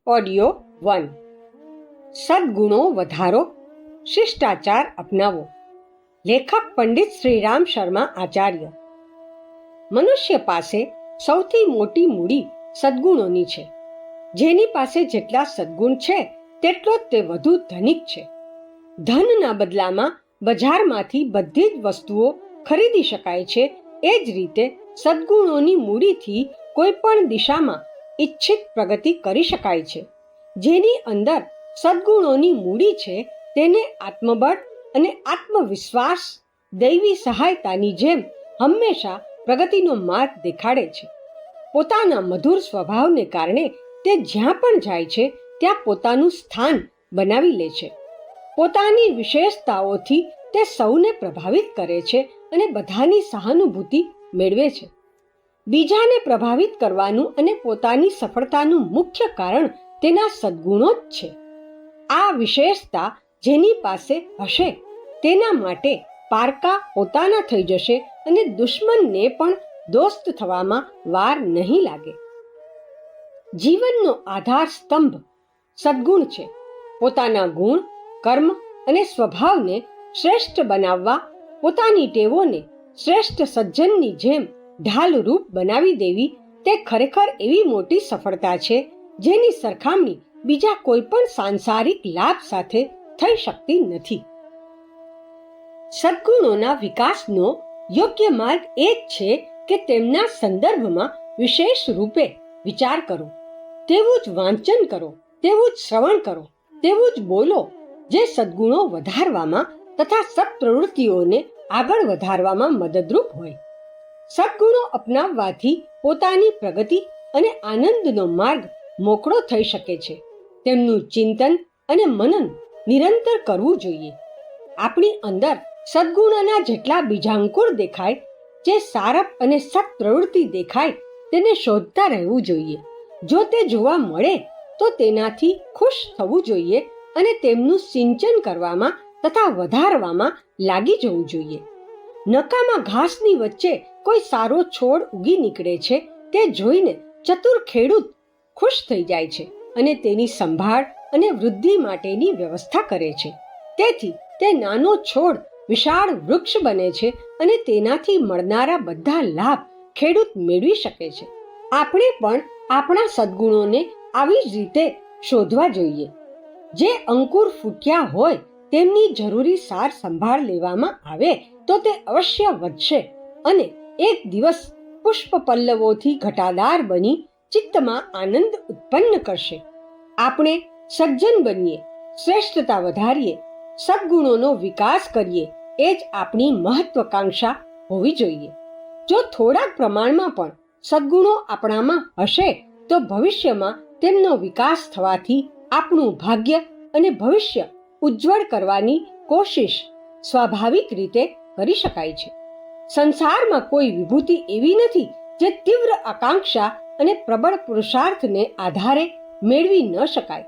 Audio 1 સદગુણો વધારો, શિષ્ટાચાર અપનાવો. લેખક પંડિત શ્રીરામ શર્મા આચાર્ય. મનુષ્ય પાસે સૌથી મોટી મૂડી સદગુણોની છે. જેની પાસે જેટલા સદગુણ છે તેટલો જ તે વધુ ધનિક છે. ધનના બદલામાં બજારમાંથી બધી જ વસ્તુઓ ખરીદી શકાય છે. એ જ રીતે સદગુણોની મૂડીથી કોઈ પણ દિશામાં ઈચ્છિત પ્રગતિ કરી શકાય છે. જેની અંદર સદગુણોની મૂડી છે તેને આત્મબળ અને આત્મવિશ્વાસ દૈવી સહાયતાની જેમ હંમેશા પ્રગતિનો માર્ગ દેખાડે છે. પોતાના મધુર સ્વભાવને કારણે તે જ્યાં પણ જાય છે ત્યાં પોતાનું સ્થાન બનાવી લે છે. પોતાની વિશેષતાઓથી તે સૌને પ્રભાવિત કરે છે અને બધાની સહાનુભૂતિ મેળવે છે. બીજાને પ્રભાવિત કરવાનું અને પોતાની સફળતાનું મુખ્ય કારણ તેના સદગુણો જ છે. આ વિશેષતા જેની પાસે હશે તેના માટે પારકા પોતાના થઈ જશે અને દુશ્મનને પણ દોસ્ત થવામાં વાર નહીં લાગે. જીવનનો આધાર સ્તંભ સદગુણ છે. પોતાના ગુણ, કર્મ અને સ્વભાવને શ્રેષ્ઠ બનાવવા પોતાની ટેવોને શ્રેષ્ઠ સજ્જનની જેમ ઢાલરૂપ બનાવી દેવી તે ખરેખર એવી મોટી સફળતા છે જેની સરખામણી બીજા કોઈ પણ સાંસારિક લાભ સાથે થઈ શકતી નથી. સદગુણોના વિકાસનો યોગ્ય માર્ગ એ જ છે કે તેમના સંદર્ભમાં વિશેષ રૂપે વિચાર કરો, તેવું જ વાંચન કરો, તેવું જ શ્રવણ કરો, તેવું જ બોલો, જે સદગુણો વધારવામાં તથા સત્પ્રવૃત્તિઓને આગળ વધારવામાં મદદરૂપ હોય. સદગુણો અપનાવવાથી પોતાની પ્રગતિ અને આનંદનો માર્ગ મોકળો થઈ શકે છે. તેમનું ચિંતન અને મનન નિરંતર કરવું જોઈએ. આપણી અંદર સદગુણોના જેટલા બીજાંકુર દેખાય, જે સારપ અને સત્પ્રવૃત્તિ દેખાય, તેને શોધતા રહેવું જોઈએ. જો તે જોવા મળે તો તેનાથી ખુશ થવું જોઈએ અને તેમનું સિંચન કરવામાં તથા વધારવામાં લાગી જવું જોઈએ. નકામા ઘાસની વચ્ચે કોઈ સારો છોડ ઉગી નીકળે છે તે જોઈને ચતુર ખેડૂત ખુશ થઈ જાય છે અને તેની સંભાળ અને વૃદ્ધિ માટેની વ્યવસ્થા કરે છે. તેથી તે નાનો છોડ વિશાળ વૃક્ષ બને છે અને તેનાથી મળનારા બધા લાભ ખેડૂત મેળવી શકે છે. આપણે પણ આપણા સદગુણોને આવી જ રીતે શોધવા જોઈએ. જે અંકુર ફૂટ્યા હોય તેમની જરૂરી સાર સંભાળ લેવામાં આવે તો તે અવશ્ય વધશે અને એક દિવસ પુષ્પ પલ્લવોથી ઘટાદાર બની ચિત્તમાં આનંદ ઉત્પન્ન કરશે. આપણે સજ્જન બનીએ, શ્રેષ્ઠતા વધારીએ, સદગુણોનો વિકાસ કરીએ, એ જ આપણી મહત્વાકાંક્ષા હોવી જોઈએ. જો થોડાક પ્રમાણમાં પણ સદગુણો આપણામાં હશે તો ભવિષ્યમાં તેમનો વિકાસ થવાથી આપણું ભાગ્ય અને ભવિષ્ય ઉજ્જવળ કરવાની કોશિશ સ્વાભાવિક રીતે કરી શકાય છે. સંસારમાં કોઈ વિભૂતિ એવી નથી જે તીવ્ર આકાંક્ષા અને પ્રબળ પુરુષાર્થને આધારે મેળવી ન શકાય.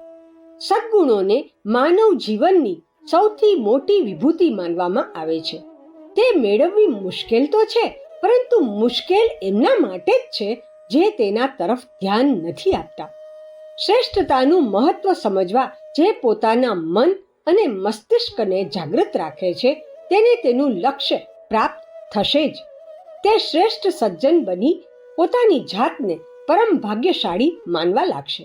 સદગુણોને માનવ જીવનની સૌથી મોટી વિભૂતિ માનવામાં આવે છે. તે મેળવવી મુશ્કેલ તો છે, પરંતુ મુશ્કેલ એમના માટે જ છે જે તેના તરફ ધ્યાન નથી આપતા. શ્રેષ્ઠતાનું મહત્વ સમજવા જે પોતાના મન અને મસ્તિષ્કને જાગૃત રાખે છે તેને તેનું લક્ષ્ય પ્રાપ્ત થશે જ. તે શ્રેષ્ઠ સજ્જન બની પોતાની જાતને પરમ ભાગ્યશાળી માનવા લાગશે.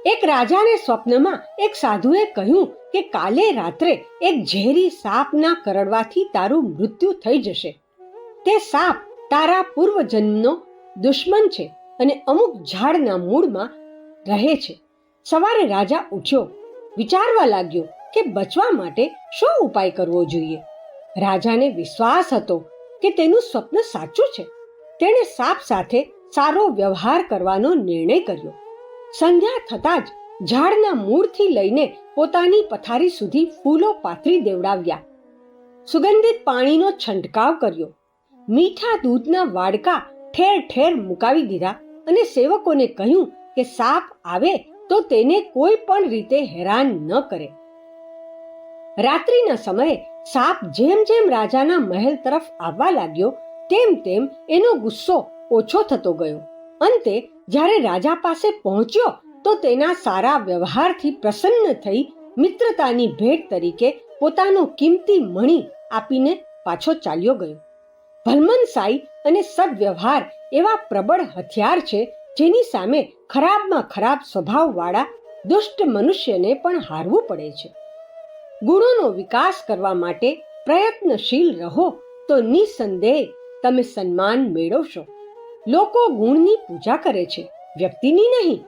એક રાજાને સ્વપ્નમાં એક સાધુએ કહ્યું કે કાલે રાત્રે એક ઝેરી સાપના કરડવાથી તારું મૃત્યુ થઈ જશે. તે સાપ તારા પૂર્વજન્મનો દુશ્મન છે અને અમુક ઝાડના મૂળમાં રહે છે. સવારે રાજા ઉઠ્યો, વિચારવા લાગ્યો કે બચવા માટે શું ઉપાય કરવો જોઈએ. રાજાને વિશ્વાસ હતો કે તેનું સ્વપ્ન સાચું છે. તેણે સાપ સાથે સારો વ્યવહાર કરવાનો નિર્ણય કર્યો. સંધ્યા થતાં જ ઝાડના મૂળથી લઈને પોતાની પથારી સુધી ફૂલો પાથરી દેવડાવ્યા. સુગંધિત પાણીનો છંટકાવ કર્યો. મીઠા દૂધના વાડકા ઠેર ઠેર મુકાવી દીધા અને સેવકોને કહ્યું કે સાપ આવે તો તેને કોઈ પણ રીતે હેરાન ન કરે. રાત્રિના સમયે સાપ જેમ જેમ રાજાના મહેલ તરફ આવવા લાગ્યો તેમ તેમ એનો ગુસ્સો ઓછો થતો ગયો. અંતે જ્યારે રાજા પાસે પહોંચ્યો તો તેના સારા વ્યવહારથી પ્રસન્ન થઈ મિત્રતાની ભેટ તરીકે પોતાનો કિંમતી મણી આપીને પાછો ચાલ્યો ગયો. ભલમનસાઈ અને સદવ્યવહાર એવા પ્રબળ હથિયાર છે જેની સામે ખરાબમાં ખરાબ સ્વભાવવાળા દુષ્ટ મનુષ્યને પણ હારવું પડે છે. ગુણોનો વિકાસ કરવા માટે પ્રયત્નશીલ રહો તો નિસંદેહ તમે સન્માન મેળવશો. લોકો ગુણની પૂજા કરે છે, વ્યક્તિની નહીં.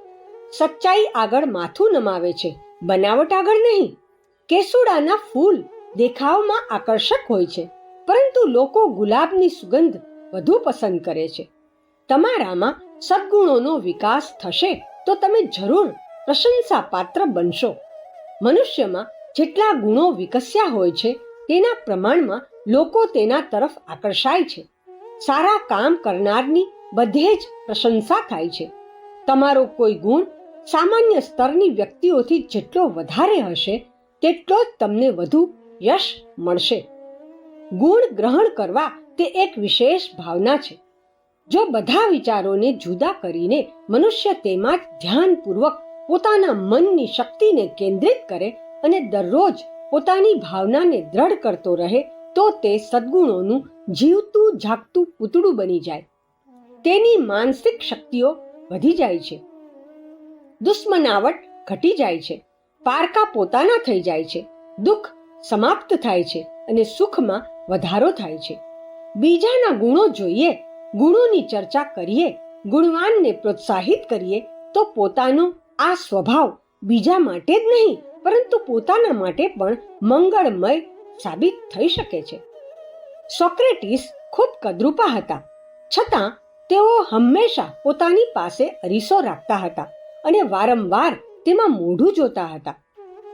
સચ્ચાઈ આગળ માથું નમાવે છે, બનાવટ આગળ નહીં. કેસુડાના ફૂલ દેખાવમાં આકર્ષક હોય છે, પરંતુ લોકો ગુલાબની સુગંધ વધુ પસંદ કરે છે. તમારામાં સદ્ગુણોનો વિકાસ થશે તો તમે જરૂર પ્રશંસા પાત્ર બનશો. મનુષ્યમાં જેટલા ગુણો વિકસ્યા હોય છે તેના પ્રમાણમાં લોકો તેના તરફ આકર્ષાય છે. સારા કામ કરનારની બધે જ પ્રશંસા થાય છે. તમારો કોઈ ગુણ સામાન્ય સ્તરની વ્યક્તિઓથી જેટલો વધારે હશે તેટલો જ તમને વધુ યશ મળશે. ગુણ ગ્રહણ કરવા તે એક વિશેષ ભાવના છે. જો બધા વિચારોને જુદા કરીને મનુષ્ય તેમાં જ ધ્યાનપૂર્વક પોતાના મનની શક્તિને કેન્દ્રિત કરે અને દરરોજ પોતાની ભાવનાને દ્રઢ કરતો રહે તો તે સદ્ગુણોનું જીવતું જાગતું પૂતળું બની જાય. તેની માનસિક શક્તિઓ વધી જાય છે, દુશ્મનાવટ ઘટી જાય છે, પારકા પોતાના થઈ જાય છે, દુઃખ સમાપ્ત થાય છે અને સુખમાં વધારો થાય છે. બીજાના ગુણો જોઈએ, ગુણોની ચર્ચા કરીએ, ગુણવાનને પ્રોત્સાહિત કરીએ તો પોતાનો આ સ્વભાવ બીજા માટે જ નહીં પરંતુ પોતાના માટે પણ મંગળમય સાબિત થઈ શકે છે. સોક્રેટિસ ખૂબ કદરૂપા હતા, છતાં તેઓ હંમેશા પોતાની પાસે અરીસો રાખતા હતા અને વારંવાર તેમાં મોઢું જોતા હતા.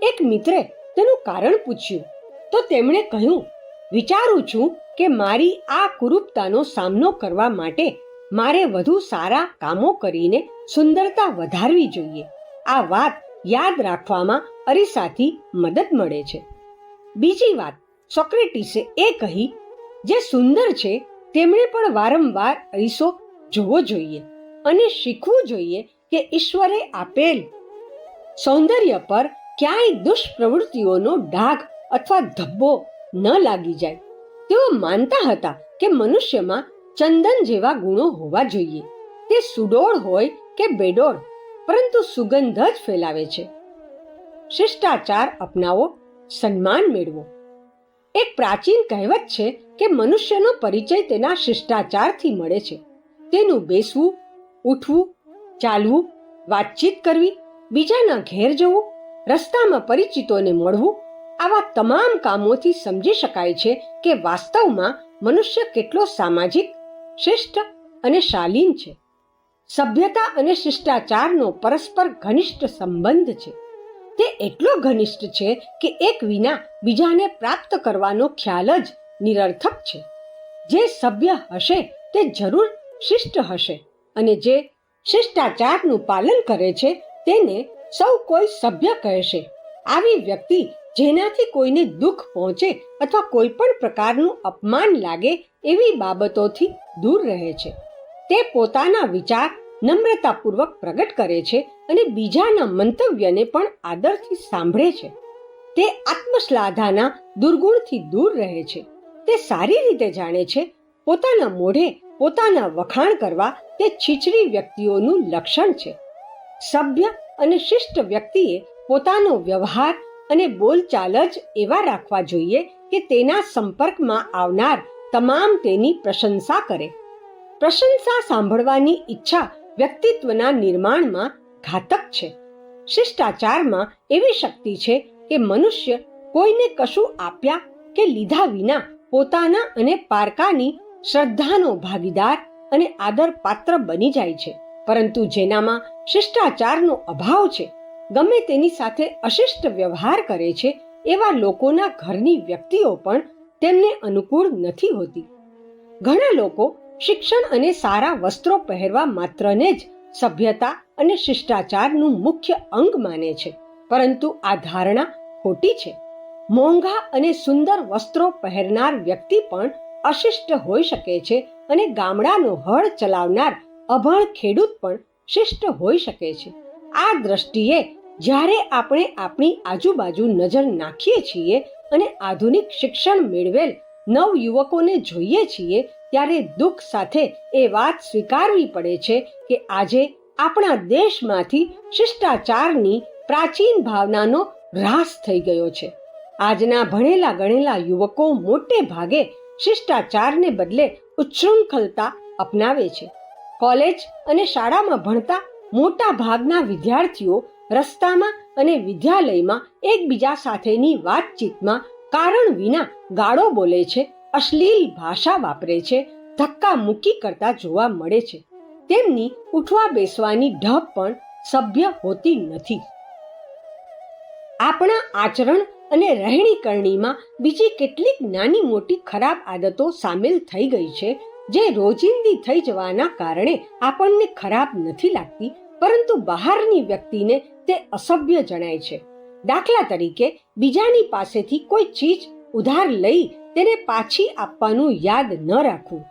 એક મિત્રે તેનું કારણ પૂછ્યું તો તેમણે કહ્યું, વિચારું છું કે મારી આ કુરૂપતાનો સામનો કરવા માટે મારે વધુ સારા કામો કરીને સુંદરતા વધારવી જોઈએ. આ વાત યાદ રાખવામાં અરીસાથી મદદ મળે છે. બીજી વાત સોક્રેટિસે એ કહી, જે સુંદર છે તેમણે પણ વારંવાર અરીસો જોવો જોઈએ અને શીખવું જોઈએ કે ઈશ્વરે આપેલ સૌંદર્ય પર ક્યાંય દુષ્પ્રવૃત્તિઓનો ડાઘ અથવા ધબ્બો ન લાગી જાય. તેઓ માનતા હતા કે મનુષ્યમાં ચંદન જેવા ગુણો હોવા જોઈએ. તે સુડોળ હોય કે બેડોળ, પરંતુ સુગંધ જ ફેલાવે છે. શિષ્ટાચાર અપનાવો, સન્માન મેળવો. એક પ્રાચીન કહેવત છે કે મનુષ્યનો પરિચય તેના શિષ્ટાચારથી મળે છે. તેનું બેસવું, ઉઠવું, ચાલવું, વાતચીત કરવી, બીજાના ઘેર જવું, રસ્તામાં પરિચિતોને મળવું, આવા તમામ કામોથી સમજી શકાય છે કે વાસ્તવમાં મનુષ્ય કેટલો સામાજિક, શિષ્ટ અને શાલીન છે. સભ્યતા અને શિષ્ટાચારનો પરસ્પર ઘનિષ્ઠ સંબંધ છે. તે એટલો ઘનિષ્ઠ છે કે એક વિના બીજાને પ્રાપ્ત કરવાનો ખ્યાલ જ નિરર્થક છે. જે સભ્ય હશે તે જરૂર શિષ્ટ હશે અને જે શિષ્ટાચારનું પાલન કરે છે તેને સૌ કોઈ સભ્ય કહેશે. આવી વ્યક્તિ જેનાથી કોઈને દુઃખ પહોંચે અથવા કોઈ પણ પ્રકારનું અપમાન લાગે એવી બાબતોથી દૂર રહે છે. તે પોતાના વિચાર નમ્રતાપૂર્વક પ્રગટ કરે છે અને બીજાના મંતવ્યને પણ આદરથી સાંભળે છે. તે આત્મશ્લાઘાના દુર્ગુણથી દૂર રહે છે. તે સારી રીતે જાણે છે પોતાના મોઢે પોતાના વખાણ કરવા તે છીછરી વ્યક્તિઓનું લક્ષણ છે. સભ્ય અને શિષ્ટ વ્યક્તિએ પોતાનો વ્યવહાર અને બોલચાલ જ એવા રાખવા જોઈએ કે તેના સંપર્કમાં આવનાર તમામ તેની પ્રશંસા કરે. પ્રશંસા સાંભળવાની ઈચ્છા વ્યક્તિત્વના નિર્માણમાં ઘાતક છે. શિષ્ટાચારમાં એવી શક્તિ છે કે મનુષ્ય કોઈને કશું આપ્યા કે લીધા વિના પોતાના અને પારકાની શ્રદ્ધાનો ભાગીદાર અને આદર પાત્ર બની જાય છે. પરંતુ જેનામાં શિષ્ટાચારનો અભાવ છે, ગમે તેની સાથે અશિષ્ટ વ્યવહાર કરે છે, એવા લોકોના ઘરની વ્યક્તિઓ પણ તેમને અનુકૂળ નથી હોતી. ઘણા લોકો શિક્ષણ અને સારા વસ્ત્રો પહેરવા માત્રને જ સભ્યતા અને શિષ્ટાચારનું મુખ્ય અંગ માને છે, પરંતુ આ ધારણા ખોટી છે. મોંઘા અને સુંદર વસ્ત્રો પહેરનાર વ્યક્તિ પણ અશિષ્ટ હોઈ શકે છે અને ગામડાનો હળ ચલાવનાર અભણ ખેડૂત પણ શિષ્ટ હોઈ શકે છે. આ દ્રષ્ટિએ જ્યારે આપણે આપણી આજુબાજુ નજર નાખીએ છીએ અને આધુનિક શિક્ષણ મેળવેલ નવયુવકોને જોઈએ છીએ, ત્યારે દુઃખ સાથે એ વાત સ્વીકારવી પડે છે કે આજે આપણા દેશમાંથી શિષ્ટાચારની પ્રાચીન ભાવનાનો હ્રાસ થઈ ગયો છે. આજના ભણેલા ગણેલા યુવકો મોટે ભાગે શિષ્ટાચારને બદલે ઉચ્છૃંખલતા અપનાવે છે. કોલેજ અને શાળામાં ભણતા મોટા ભાગના વિદ્યાર્થીઓ રસ્તામાં અને વિદ્યાલયમાં એકબીજા સાથેની વાતચીતમાં કારણ વિના ગાળો બોલે છે, અશ્લીલ ભાષા વાપરે છે, ધક્કા મુક્કી કરતા જોવા મળે છે. તેમની ઉઠવા બેસવાની ઢબ પણ સભ્ય હોતી નથી. આપણા આચરણ અને રહેણી કરણીમાં બીજી કેટલીક નાની મોટી ખરાબ આદતો સામેલ થઈ ગઈ છે, જે રોજિંદી થઈ જવાના કારણે આપણને ખરાબ નથી લાગતી, પરંતુ બહારની વ્યક્તિને તે અસભ્ય જણાય છે. દાખલા તરીકે, બીજાની પાસેથી કોઈ ચીજ ઉધાર લઈ તેને પાછી આપવાનું યાદ ન રાખવું,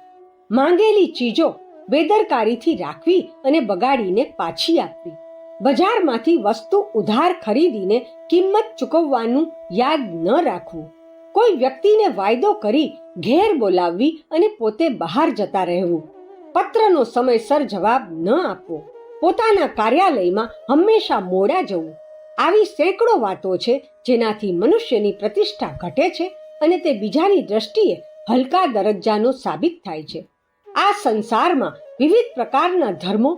માંગેલી ચીજો બેદરકારીથી રાખવી અને બગાડીને પાછી આપવી, બજારમાંથી વસ્તુ ઉધાર ખરીદીને કિંમત ચૂકવવાનું યાદ ન રાખવું, કોઈ વ્યક્તિને વાયદો કરી ઘેર બોલાવવી અને પોતે બહાર જતા રહેવું, પત્રનો સમયસર જવાબ ન આપવો, પોતાના કાર્યાલયમાં હંમેશા મોડા જવું. આવી સેંકડો વાતો છે જેનાથી મનુષ્યની પ્રતિષ્ઠા ઘટે છે અને તે બીજાની દ્રષ્ટિએ હલકા દરજ્જાનો સાબિત થાય છે. આ સંસારમાં વિવિધ પ્રકારના ધર્મો,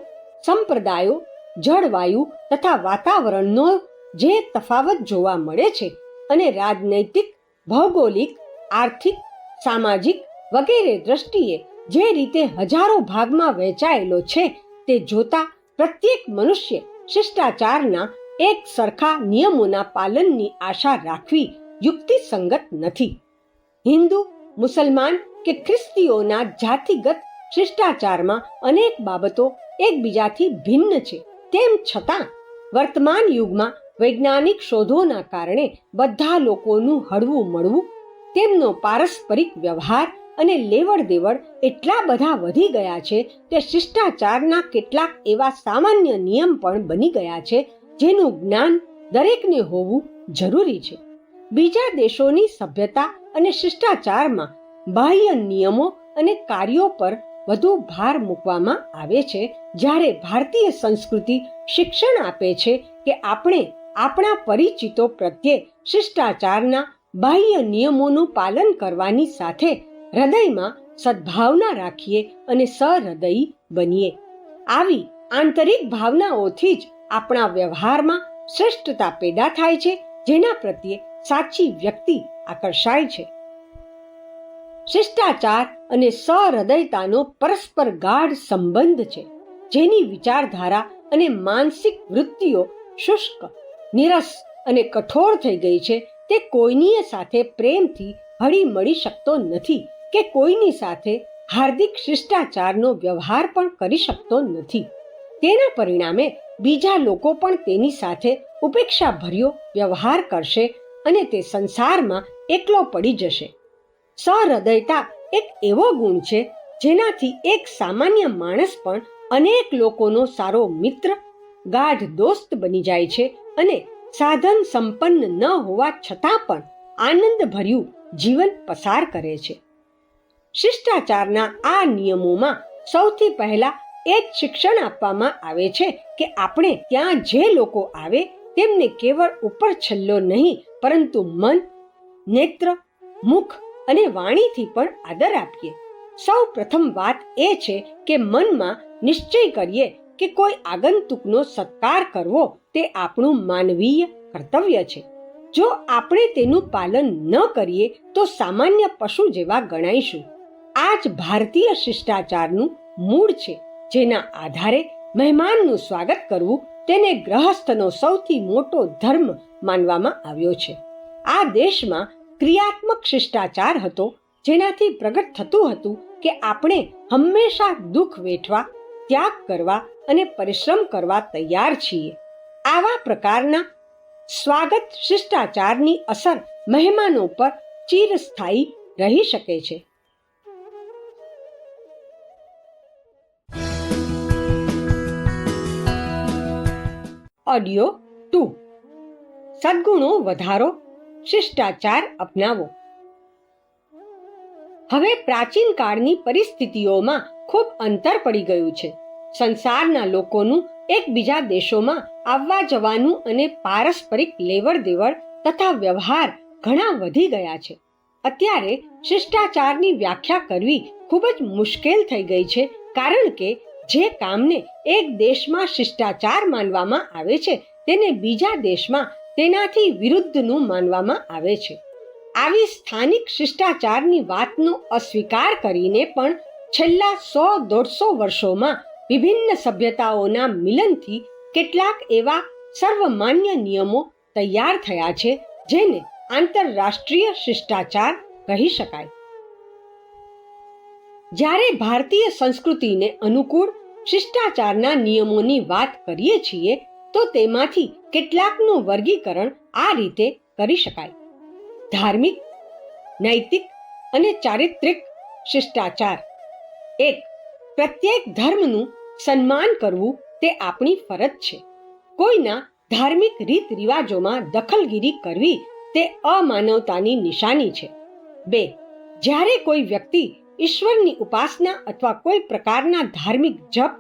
સંપ્રદાયો, જળવાયુ તથા વાતાવરણનો જે તફાવત જોવા મળે છે અને રાજનૈતિક, ભૌગોલિક, આર્થિક, સામાજિક વગેરે દ્રષ્ટિએ જે રીતે હજારો ભાગમાં વહેંચાયેલો છે, તે જોતા પ્રત્યેક મનુષ્ય શિષ્ટાચારના એક સરખા નિયમોના પાલનની આશા રાખવી યુક્તિસંગત નથી. હિન્દુ, મુસલમાન કે ખ્રિસ્તીઓના જાતિગત શિષ્ટાચારમાં અનેક બાબતો એકબીજાથી ભિન્ન છે. તેમ છતાં વર્તમાન યુગમાં વૈજ્ઞાનિક શોધોના કારણે બધા લોકોનું હળવું મળવું, તેમનો પારસ્પરિક વ્યવહાર અને લેવડ દેવડ એટલા બધા વધી ગયા છે કે શિષ્ટાચારના કેટલાક એવા સામાન્ય નિયમ પણ બની ગયા છે જેનું જ્ઞાન દરેકને હોવું જરૂરી છે. બીજા દેશોની સભ્યતા અને શિષ્ટાચારમાં બાહ્ય નિયમો અને કાર્યો પર વધુ ભાર મૂકવામાં આવે છે, જ્યારે ભારતીય સંસ્કૃતિ શિક્ષણ આપે છે કે આપણે આપણા પરિચિતો પ્રત્યે શિષ્ટાચારના બાહ્ય નિયમોનું પાલન કરવાની સાથે હૃદયમાં સદ્ભાવના રાખીએ અને સહૃદયી બનીએ. આવી આંતરિક ભાવનાઓથી જ આપણા વ્યવહારમાં શ્રેષ્ઠતા પેદા થાય છે, જેના પ્રત્યે સાચી વ્યક્તિ આકર્ષાય છે. શિષ્ટાચાર અને સહૃદયતાનો પરસ્પર ગાઢ સંબંધ છે, જેની વિચારધારા અને માનસિક વૃત્તિઓ શુષ્ક, નીરસ અને કઠોર થઈ ગઈ છે. તે કોઈની સાથે પ્રેમથી હળી મળી શકતો નથી કે કોઈની સાથે હાર્દિક શિષ્ટાચારનો વ્યવહાર પણ કરી શકતો નથી. તેના પરિણામે બીજા લોકો પણ તેની સાથે ઉપેક્ષા ભર્યો વ્યવહાર કરશે અને તે સંસારમાં એકલો પડી જશે. સહૃદયતા એક એવો ગુણ છે જેનાથી એક સામાન્ય માણસ પણ અનેક લોકોનો સારો મિત્ર, ગાઢ દોસ્ત બની જાય છે અને સાધન સંપન્ન ન હોવા છતાં પણ આનંદ ભર્યું જીવન પસાર કરે છે. શિષ્ટાચારના આ નિયમોમાં સૌથી પહેલા એ જ શિક્ષણ આપવામાં આવે છે કે આપણે ત્યાં જે લોકો આવે તેમને કેવળ ઉપર છલ્લો નહીં, પરંતુ મન, નેત્ર, મુખ અને વાણીથી પણ આદર આપીએ. સૌ પ્રથમ વાત એ છે કે મનમાં નિશ્ચય કરીએ કે કોઈ આગંતુકનો સત્કાર કરવો તે આપણું માનવીય કર્તવ્ય છે. જો આપણે તેનું પાલન ન કરીએ તો સામાન્ય પશુ જેવા ગણાઈશું. આ જ ભારતીય શિષ્ટાચારનું મૂળ છે, જેના આધારે મહેમાનનું સ્વાગત કરવું તેને ગ્રહસ્થનો સૌથી મોટો ધર્મ માનવામાં આવ્યો છે. આ દેશમાં ક્રિયાત્મક શિષ્ટાચાર હતો, જેનાથી પ્રગટ થતું હતું કે આપણે હંમેશા દુઃખ વેઠવા, ત્યાગ કરવા અને પરિશ્રમ કરવા તૈયાર છીએ. આવા પ્રકારના સ્વાગત શિષ્ટાચારની અસર મહેમાનો પર ચિરસ્થાયી રહી શકે છે. ઓડિયો 2. સદ્ગુણો વધારો, શિષ્ટાચાર અપનાવો. હવે પ્રાચીન કાળની પરિસ્થિતિઓમાં ખૂબ અંતર પડી ગયું છે. સંસારના લોકોનું એકબીજા દેશોમાં આવવા જવાનું અને પારસ્પરિક લેવડ દેવડ તથા વ્યવહાર ઘણા વધી ગયા છે. અત્યારે શિષ્ટાચારની વ્યાખ્યા કરવી ખૂબ જ મુશ્કેલ થઈ ગઈ છે, કારણ કે જે કામને એક દેશમાં શિષ્ટાચાર માનવામાં આવે છે તેને બીજા દેશમાં તેનાથી વિરુદ્ધનું માનવામાં આવે છે. આવી સ્થાનિક શિષ્ટાચારની વાતનો અસ્વીકાર કરીને પણ છેલ્લા 100-150 વર્ષોમાં વિભિન્ન સભ્યતાઓના મિલનથી કેટલાક એવા સર્વમાન્ય નિયમો તૈયાર થયા છે જેને આંતરરાષ્ટ્રીય શિષ્ટાચાર કહી શકાય. જ્યારે ભારતીય સંસ્કૃતિને અનુકૂળ શિષ્ટાચારના નિયમોની વાત કરીએ છીએ તો તેમાંથી કેટલાકનું વર્ગીકરણ આ રીતે કરી શકાય: ધાર્મિક, નૈતિક અને ચારિત્રિક શિષ્ટાચાર. 1. પ્રત્યેક ધર્મનું સન્માન કરવું તે આપણી ફરજ છે. કોઈના ધાર્મિક રીત રિવાજોમાં દખલગીરી કરવી તે અમાનવતાની નિશાની છે. 2. જ્યારે કોઈ વ્યક્તિ ઈશ્વરની ઉપાસના અથવા કોઈ પ્રકારના ધાર્મિક જપ,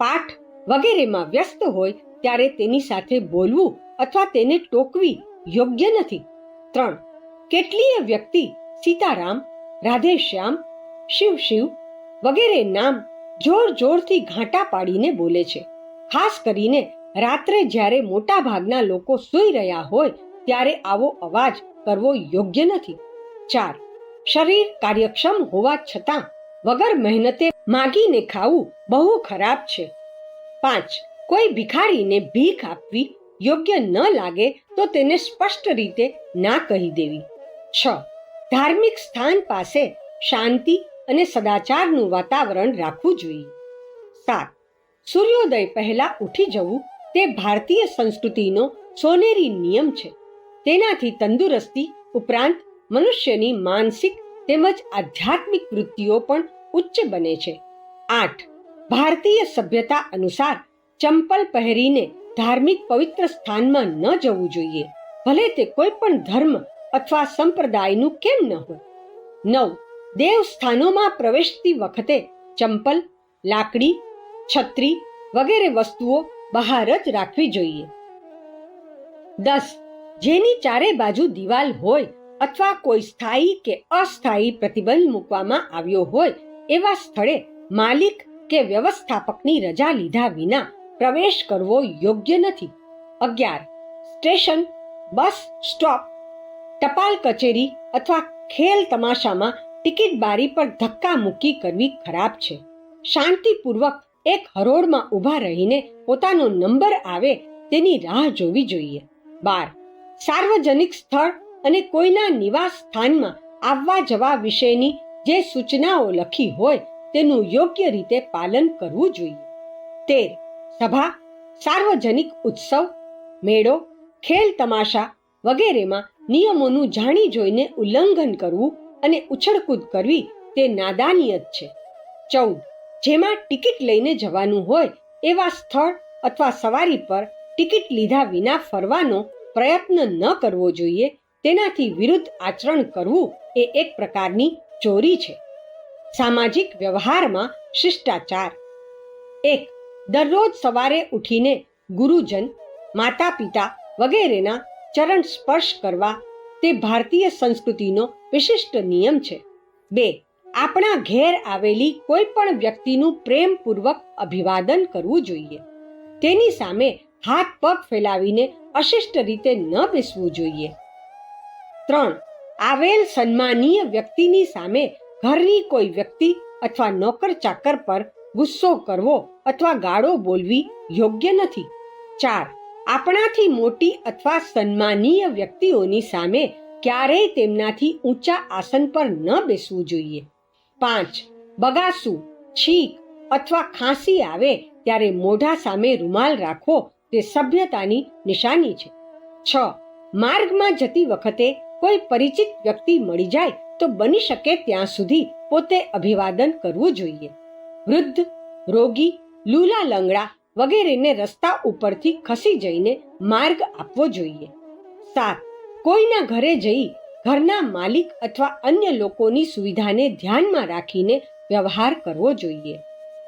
પાઠ વગેરેમાં વ્યસ્ત હોય ત્યારે તેની સાથે બોલવું અથવા તેને ટોકવી યોગ્ય નથી. 3. કેટલીય વ્યક્તિ સીતારામ, રાધેશ્યામ, શિવ શિવ વગેરે નામ જોર જોરથી ઘાંટા પાડીને બોલે છે. ખાસ કરીને રાત્રે જ્યારે મોટા ભાગના લોકો સૂઈ રહ્યા હોય ત્યારે આવો અવાજ કરવો યોગ્ય નથી. 4. શરીર કાર્યક્ષમ હોવા છતાં વગર મહેનતે માગીને ખાવું બહુ ખરાબ છે. 5. કોઈ ભિખારીને ભીખ આપવી યોગ્ય ન લાગે તો તેને સ્પષ્ટ રીતે ના કહી દેવી. 6. ધાર્મિક સ્થાન પાસે શાંતિ અને સદાચારનું વાતાવરણ રાખવું જોઈએ. 7. સૂર્યોદય પહેલા ઉઠી જવું તે ભારતીય સંસ્કૃતિનો સોનેરી નિયમ છે. તેનાથી તંદુરસ્તી ઉપરાંત મનુષ્યની માનસિક તેમજ આધ્યાત્મિક વૃત્તિઓ પણ ઉચ્ચ બને છે. 8. ભારતીય સભ્યતા અનુસાર ચંપલ પહેરીને ધાર્મિક પવિત્ર સ્થાનમાં ન જવું જોઈએ, ભલે તે કોઈ પણ ધર્મ અથવા સંપ્રદાયનું કેમ ન હોય. 9. દેવસ્થાનોમાં પ્રવેશતી વખતે ચંપલ, લાકડી, છત્રી વગેરે વસ્તુઓ બહાર જ રાખવી જોઈએ. 10. જેની ચારે બાજુ દિવાલ હોય અથવા કોઈ સ્થાયી કે અસ્થાયી પ્રતિબંધ મૂકવામાં આવ્યો હોય એવા સ્થળે માલિક કે વ્યવસ્થાપકની રજા લીધા વિના પ્રવેશ કરવો યોગ્ય નથી. 11. સ્ટેશન, બસ સ્ટોપ, ટપાલ કચેરી અથવા ખેલ તમાશામાં ટિકિટ બારી પર ધક્કા મૂકી કરવી ખરાબ છે. શાંતિપૂર્વક એક હરોળમાં ઊભા રહીને પોતાનો નંબર આવે તેની રાહ જોવી જોઈએ. 12. સાર્વજનિક સ્થળ અને કોઈના નિવાસ સ્થાનમાં આવવા જવા વિશેની જે સૂચનાઓ લખી હોય તેનું યોગ્ય રીતે પાલન કરવું જોઈએ. 13. સભા, સાર્વજનિક ઉત્સવ, મેળો, ખેલ તમાશા વગેરેમાં નિયમોનું જાણી જોઈને ઉલ્લંઘન કરવું અને ઉછળકૂદ કરવી તે નાદાનિયત છે. 14. જેમાં ટિકિટ લઈને જવાનું હોય એવા સ્થળ અથવા સવારી પર ટિકિટ લીધા વિના ફરવાનો પ્રયત્ન ન કરવો જોઈએ. તેનાથી વિરુદ્ધ આચરણ કરવું એ એક પ્રકારની ચોરી છે. સામાજિક વ્યવહારમાં શિષ્ટાચાર. 1. દરરોજ સવારે ઉઠીને ગુરુજન, માતા પિતા વગેરેના ચરણ સ્પર્શ કરવા તે ભારતીય સંસ્કૃતિનો વિશિષ્ટ નિયમ છે. 2. આપણા ઘેર આવેલી કોઈ પણ વ્યક્તિનું પ્રેમપૂર્વક અભિવાદન કરવું જોઈએ. તેની સામે હાથ પગ ફેલાવીને અશિષ્ટ રીતે ન બેસવું જોઈએ. 3. આવેલ સન્માનીય વ્યક્તિની સામે ઘરની કોઈ વ્યક્તિ અથવા નોકર ચાકર પર ગુસ્સો કરવો અથવા ગાળો બોલવી યોગ્ય નથી. 4. આપણાથી મોટી અથવા સન્માનીય વ્યક્તિઓની સામે ક્યારેય તેમનાથી ઊંચા આસન પર ન બેસવું જોઈએ. 5. બગાસું, છીંક અથવા ખાંસી આવે ત્યારે મોઢા સામે રૂમાલ રાખવો તે સભ્યતાની નિશાની છે. 6. માર્ગમાં જતી વખતે કોઈ પરિચિત વ્યક્તિ મળી જાય તો બની શકે ત્યાં સુધી પોતે અભિવાદન કરવું જોઈએ. વૃદ્ધ, રોગી, લૂલા લંગડા વગેરેને રસ્તા ઉપરથી ખસી જઈને માર્ગ આપવો જોઈએ. 7. કોઈના ઘરે જઈ ઘરના માલિક અથવા અન્ય લોકોની સુવિધાને ધ્યાનમાં રાખીને વ્યવહાર કરવો જોઈએ.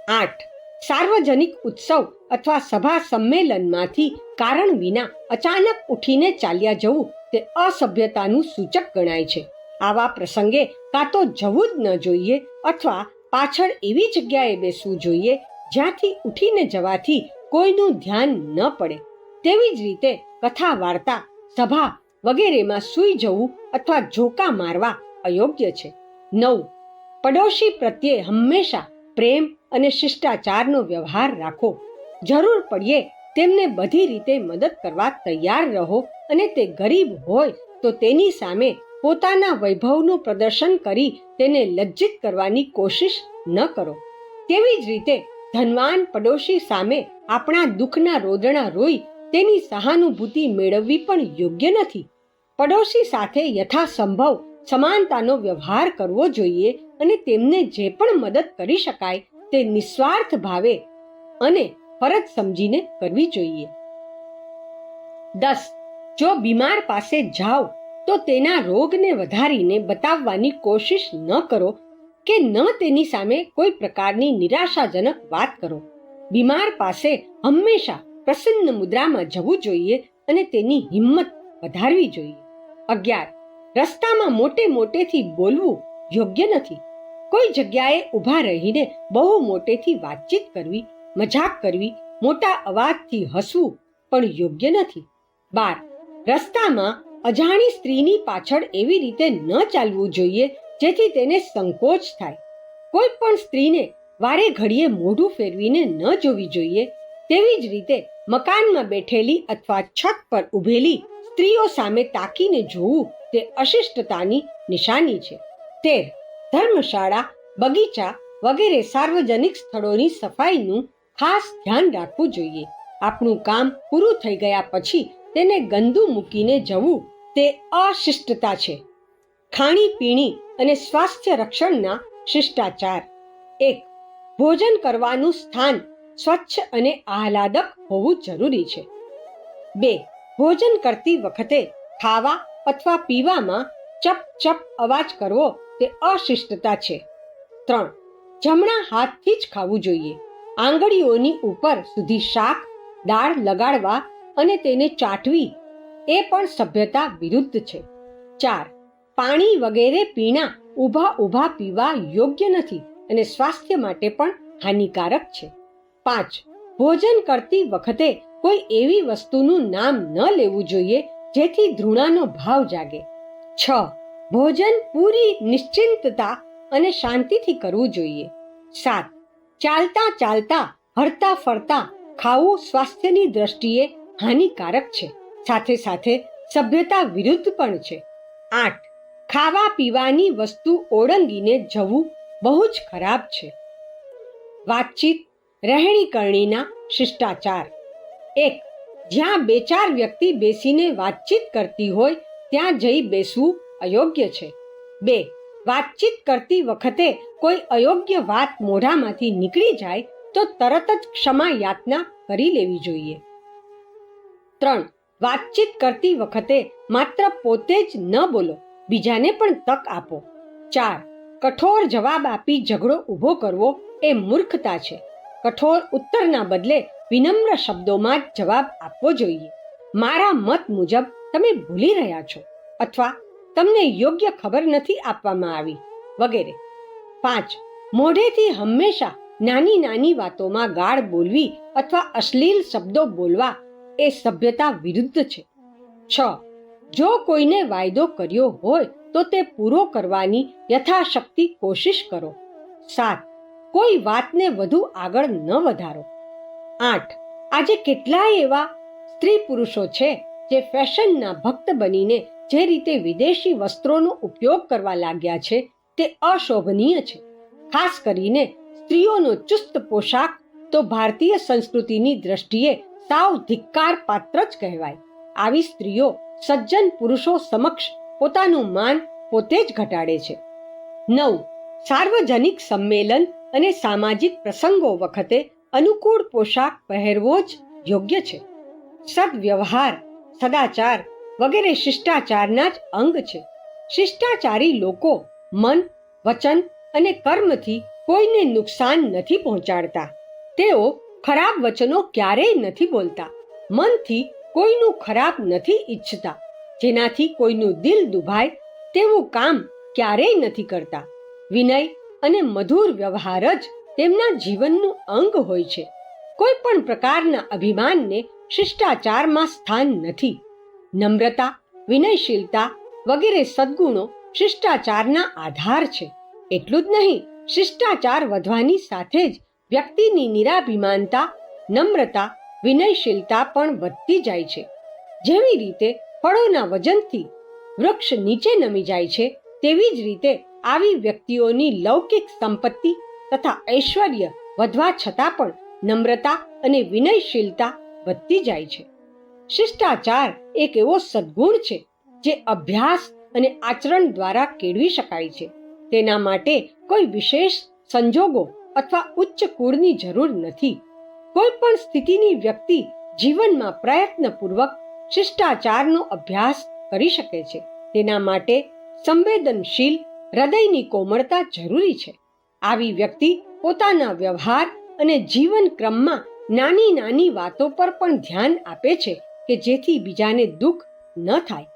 8. સાર્વજનિક ઉત્સવ અથવા સભા સંમેલનમાંથી કારણ વિના અચાનક ઉઠીને ચાલ્યા જવું તે અસભ્યતાનું સૂચક ગણાય છે. આવા પ્રસંગે કાં તો જવું જ ન જોઈએ અથવા પાછળ એવી જગ્યાએ બેસવું જોઈએ જ્યાંથી ઉઠીને જવાથી કોઈનું ધ્યાન ન પડે. તેવી જ રીતે કથા વાર્તા, સભા વગેરેમાં સૂઈ જવું અથવા ઝોકા મારવા અયોગ્ય છે. 9. પડોશી પ્રત્યે હંમેશા પ્રેમ અને શિષ્ટાચારનો વ્યવહાર રાખો. જરૂર પડ્યે તેમને બધી રીતે મદદ કરવા તૈયાર રહો અને તે ગરીબ હોય તો તેની સામે પોતાના વૈભવનું પ્રદર્શન કરી તેને લજ્જિત કરવાની કોશિશ ન કરો. તેવી જ રીતે ધનવાન પડોશી સામે આપણા દુઃખના રોદણા રોઈ તેની સહાનુભૂતિ મેળવવી પણ યોગ્ય નથી. પડોશી સાથે યથાસંભવ સમાનતાનો વ્યવહાર કરવો જોઈએ અને તેમને જે પણ મદદ કરી શકાય તે નિસ્વાર્થ ભાવે અને ફરજ સમજીને કરવી જોઈએ. 10. જો બીમાર પાસે જાઓ તો તેના રોગને વધારીને બતાવવાની કોશિશ ન કરો કે ન તેની સામે કોઈ પ્રકારની નિરાશાજનક વાત કરો. બીમાર પાસે હંમેશા પ્રસન્ન મુદ્રામાં જવું જોઈએ અને તેની હિંમત વધારવી જોઈએ. 11. રસ્તામાં મોટે મોટેથી બોલવું યોગ્ય નથી. કોઈ જગ્યાએ ઊભા રહીને બહુ મોટેથી વાતચીત કરવી, મજાક કરવી, મોટા અવાજથી હસવું પણ યોગ્ય નથી. 12. રસ્તામાં અજાણી સ્ત્રીની પાછળ એવી રીતે ન ચાલવું જોઈએ જેથી તેને સંકોચ થાય. કોઈ પણ સ્ત્રીને વારે ઘડીએ મોઢું ફેરવીને ન જોવી જોઈએ. તેવી જ રીતે મકાનમાં બેઠેલી અથવા છત પર ઊભેલી સ્ત્રીઓ સામે તાકીને જોવું તે અશિષ્ટતાની નિશાની છે. 13. ધર્મશાળા, બગીચા વગેરે સાર્વજનિક સ્થળોની સફાઈનું ખાસ ધ્યાન રાખવું જોઈએ. આપણું કામ પૂરું થઈ ગયા પછી તેને ગંદુ મૂકીને જવું તે અશિષ્ટતા છે. ખાણીપીણી અને સ્વાસ્થ્ય રક્ષણના શિષ્ટાચાર. 1. ભોજન કરવાનું સ્થાન સ્વચ્છ અને આહલાદક હોવું જરૂરી છે. 2. ભોજન કરતી વખતે ખાવા અથવા પીવામાં ચપ ચપ અવાજ કરવો તે અશિષ્ટતા છે. 3. જમણા હાથથી જ ખાવું જોઈએ. આંગળીઓની ઉપર સુધી શાક, દાળ લગાડવા અને તેને ચાટવી એ પણ સભ્યતા વિરુદ્ધ છે. 4. પાણી વગેરે પીણા ઊભા પીવા યોગ્ય નથી અને સ્વાસ્થ્ય માટે પણ હાનિકારક છે. 5. ભોજન કરતી વખતે કોઈ એવી વસ્તુનું નામ ન લેવું જોઈએ જેથી ધૃણાનો ભાવ જાગે. 6. ભોજન પૂરી નિશ્ચિંતતા અને શાંતિથી કરવું જોઈએ. 7. ચાલતા ચાલતા હરતા ફરતા ખાવું સ્વાસ્થ્યની દ્રષ્ટિએ હાનિકારક છે, સાથે સાથે સભ્યતા વિરુદ્ધ પણ છે. 8. ખાવા પીવાની વસ્તુ ઓળંગીને જવું બહુ જ ખરાબ છે. વાતચીત, રહેણી કરણીના શિષ્ટાચાર. 1. જ્યાં 2-4 વ્યક્તિ બેસીને વાતચીત કરતી હોય ત્યાં જઈ બેસવું અયોગ્ય છે. 2. વાતચીત કરતી વખતે કોઈ અયોગ્ય વાત મોઢામાંથી નીકળી જાય તો તરત જ ક્ષમા યાચના કરી લેવી જોઈએ. 3. વાતચીત કરતી વખતે માત્ર પોતે જ ન બોલો, બીજાને પણ તક આપો. 4. કઠોર જવાબ આપી ઝઘડો ઊભો કરવો એ મૂર્ખતા છે. કઠોર ઉત્તરના બદલે વિનમ્ર શબ્દોમાં જ જવાબ આપવો જોઈએ. મારા મત મુજબ તમે ભૂલી રહ્યા છો અથવા તમને યોગ્ય ખબર નથી આપવામાં આવી વગેરે. 5. મોઢેથી હંમેશા નાની નાની વાતોમાં ગાળ બોલવી અથવા અશ્લીલ શબ્દો બોલવા એ સભ્યતા વિરુદ્ધ છે. 6. જો કોઈને વાયદો કર્યો હોય તો તે પૂરો કરવાની યથાશક્તિ કોશિશ કરો. 7. કોઈ વાતને વધુ આગળ ન વધારો. 8. આજે કેટલાય એવા સ્ત્રી પુરુષો છે જે ફેશનના ભક્ત બનીને જે રીતે વિદેશી વસ્ત્રોનો ઉપયોગ કરવા લાગ્યા છે તે અશોભનીય છે. ખાસ કરીને સ્ત્રીઓનો ચુસ્ત પોશાક તો ભારતીય સંસ્કૃતિની દ્રષ્ટિએ સાવ ધિક્કાર પાત્ર જ કહેવાય. આવી સ્ત્રીઓ સજ્જન પુરુષો સમક્ષ પોતાનું માન પોતે જ ઘટાડે છે. 9. સાર્વજનિક સંમેલન અને સામાજિક પ્રસંગો વખતે અનુકૂળ પોશાક પહેરવો જ યોગ્ય છે. સદવ્યવહાર, સદાચાર વગેરે શિષ્ટાચારના જ અંગ છે. શિષ્ટાચારી લોકો મન, વચન અને કર્મથી કોઈને નુકસાન નથી પહોંચાડતા. તેઓ ખરાબ વચનો ક્યારેય નથી બોલતા. મનથી કોઈનું ખરાબ નથી ઈચ્છતા. જેનાથી કોઈનું દિલ દુભાય તેવું કામ ક્યારેય નથી કરતા. વિનય અને મધુર વ્યવહાર જ તેમના જીવનનું અંગ હોય છે. કોઈ પણ પ્રકારના અભિમાનને શિષ્ટાચારમાં સ્થાન નથી. નમ્રતા, વિનયશીલતા વગેરે સદ્ગુણો શિષ્ટાચારના આધાર છે. એટલું જ નહીં, શિષ્ટાચાર વધવાની સાથે જ વ્યક્તિની નિરાભિમાનતા, નમ્રતા, વિનયશીલતા પણ વધતી જાય છે. જેવી રીતે ફળોના વજનથી વૃક્ષ નીચે નમી જાય છે, તેવી જ રીતે આવી વ્યક્તિઓની લૌકિક સંપત્તિ તથા ઐશ્વર્ય વધવા છતાં પણ નમ્રતા અને વિનયશીલતા વધતી જાય છે. શિષ્ટાચાર એક એવો સદ્ગુણ છે જે અભ્યાસ અને આચરણ દ્વારા કેળવી શકાય છે. તેના માટે કોઈ વિશેષ સંજોગો અથવા ઉચ્ચ કુળની જરૂર નથી. કોઈ પણ સ્થિતિની વ્યક્તિ જીવનમાં પ્રયત્નપૂર્વક શિષ્ટાચારનો અભ્યાસ કરી શકે છે. તેના માટે સંવેદનશીલ હૃદયની કોમળતા જરૂરી છે. આવી વ્યક્તિ પોતાના વ્યવહાર અને જીવન ક્રમમાં નાની નાની વાતો પર પણ ધ્યાન આપે છે કે જેથી બીજાને દુઃખ ન થાય.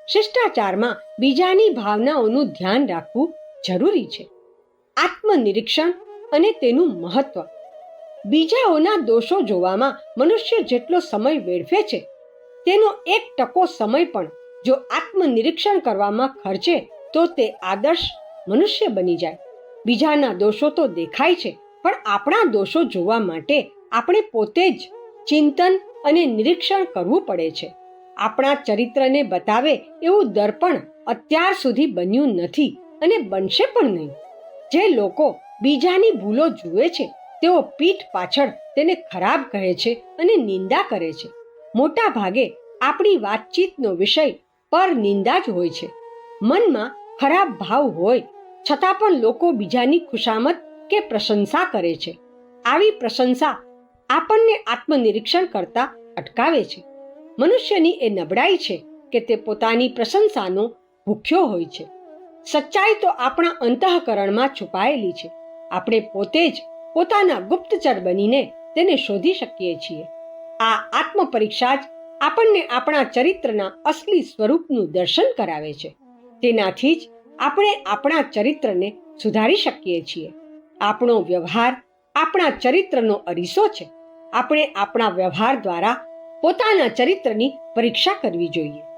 શિષ્ટાચારમાં બીજાની ભાવનાઓનું ધ્યાન રાખવું જરૂરી છે. આત્મનિરીક્ષણ અને તેનું મહત્વ. બીજાઓના દોષો જોવામાં મનુષ્ય જેટલો સમય વેડફે છે, તેનો 1% સમય પણ જો આત્મનિરીક્ષણ કરવામાં ખર્ચે તો તે આદર્શ મનુષ્ય બની જાય. બીજાના દોષો તો દેખાય છે, પણ આપણા દોષો જોવા માટે આપણે પોતે જ ચિંતન અને નિરીક્ષણ કરવું પડે છે. આપણા ચરિત્રને બતાવે એવું દર્પણ અત્યાર સુધી બન્યું નથી અને બનશે પણ નહીં. જે લોકો બીજાની ભૂલો જુએ છે તેઓ પીઠ પાછળ તેને ખરાબ કહે છે અને નિંદા કરે છે. મોટા ભાગે આપણી વાતચીતનો વિષય પર નિંદા જ હોય છે. મનમાં ખરાબ ભાવ હોય છતાં પણ લોકો બીજાની ખુશામત કે પ્રશંસા કરે છે. આવી પ્રશંસા આપણને આત્મનિરીક્ષણ કરતા અટકાવે છે. મનુષ્યની એ નબળાઈ છે કે તે પોતાની પ્રશંસાનો ભૂખ્યો હોય છે. સચ્ચાઈ તો આપણા અંતઃકરણમાં છુપાયેલી છે. આપણે પોતે જ પોતાના ગુપ્તચર બનીને તેને શોધી શકીએ છીએ. આ આત્મપરીક્ષા જ આપણને આપણા ચરિત્રના અસલી સ્વરૂપનું દર્શન કરાવે છે. તેનાથી જ આપણે આપણા ચરિત્રને સુધારી શકીએ છીએ. આપણો વ્યવહાર આપણા ચરિત્રનો અરીસો છે. આપણે આપણા વ્યવહાર દ્વારા પોતાના ચરિત્રની પરીક્ષા કરવી જોઈએ.